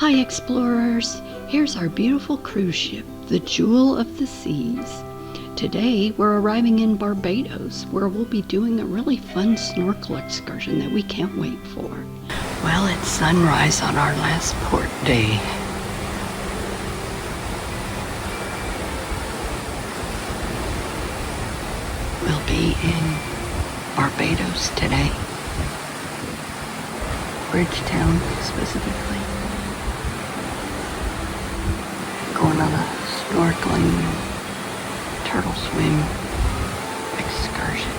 Hi explorers, here's our beautiful cruise ship, the Jewel of the Seas. Today we're arriving in Barbados, where we'll be doing a really fun snorkel excursion that we can't wait for. Well, it's sunrise on our last port day. We'll be in Barbados today. Bridgetown specifically. Going on a snorkeling, turtle swim excursion.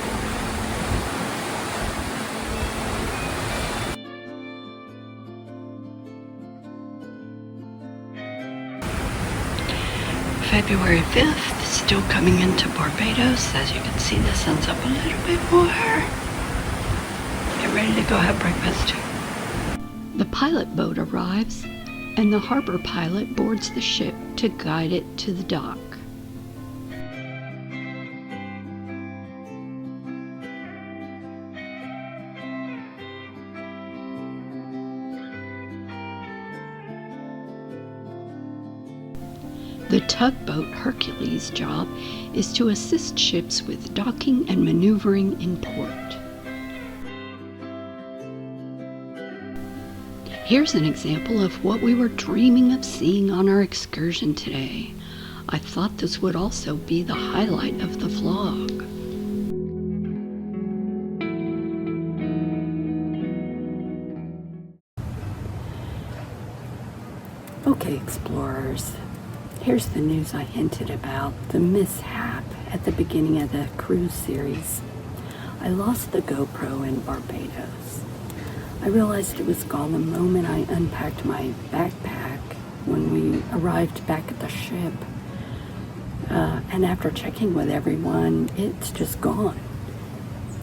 February 5th, still coming into Barbados. As you can see, the sun's up a little bit more. Get ready to go have breakfast. The pilot boat arrives, and the harbor pilot boards the ship to guide it to the dock. The tugboat Hercules' job is to assist ships with docking and maneuvering in port. Here's an example of what we were dreaming of seeing on our excursion today. I thought this would also be the highlight of the vlog. Okay, explorers, here's the news I hinted about, the mishap at the beginning of the cruise series. I lost the GoPro in Barbados. I realized it was gone the moment I unpacked my backpack when we arrived back at the ship. And after checking with everyone, it's just gone.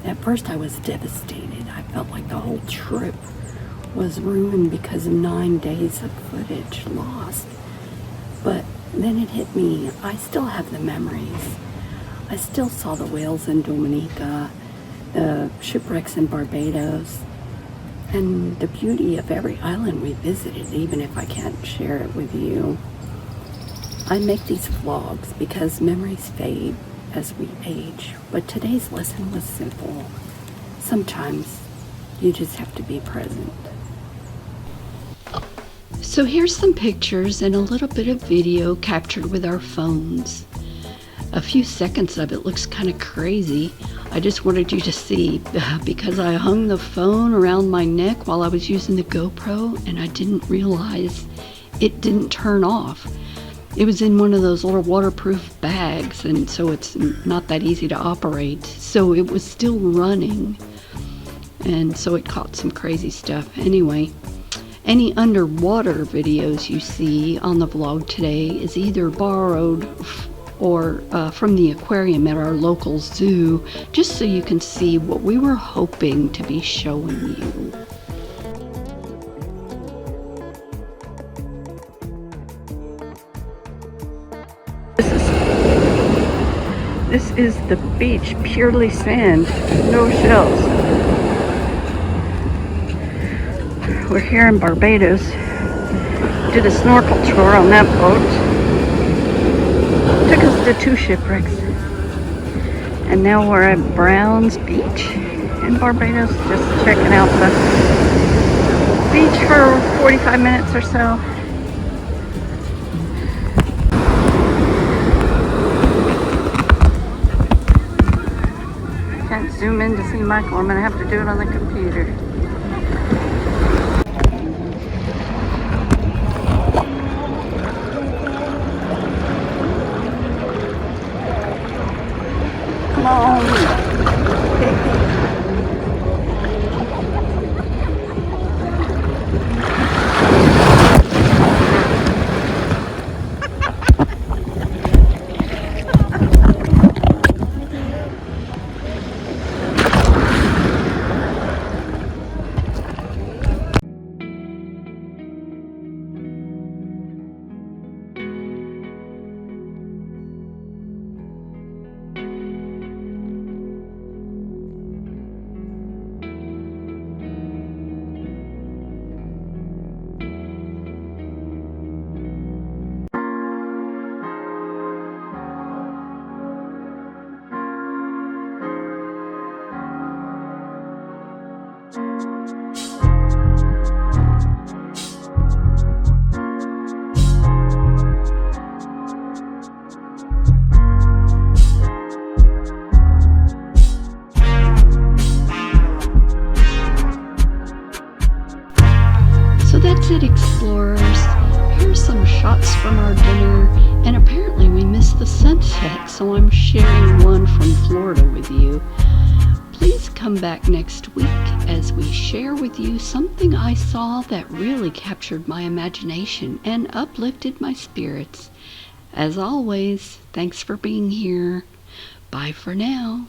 At first I was devastated. I felt like the whole trip was ruined because of 9 days of footage lost. But then it hit me. I still have the memories. I still saw the whales in Dominica, the shipwrecks in Barbados, and the beauty of every island we visited, even if I can't share it with you. I make these vlogs because memories fade as we age, but today's lesson was simple. Sometimes you just have to be present. So here's some pictures and a little bit of video captured with our phones. A few seconds of it looks kind of crazy. I just wanted you to see because I hung the phone around my neck while I was using the GoPro, and I didn't realize it didn't turn off. It was in one of those little waterproof bags, and so it's not that easy to operate. So it was still running, and so it caught some crazy stuff. Anyway, any underwater videos you see on the vlog today is either borrowed or from the aquarium at our local zoo, just so you can see what we were hoping to be showing you. This is the beach, purely sand, no shells. We're here in Barbados. Did a snorkel tour on that boat. Took us to 2 shipwrecks. And now we're at Brown's Beach in Barbados, just checking out the beach for 45 minutes or so. Can't zoom in to see Michael. I'm going to have to do it on the computer. Come on. That's it, explorers. Here's some shots from our dinner, and apparently we missed the sunset, so I'm sharing one from Florida with you. Please come back next week as we share with you something I saw that really captured my imagination and uplifted my spirits. As always, thanks for being here. Bye for now.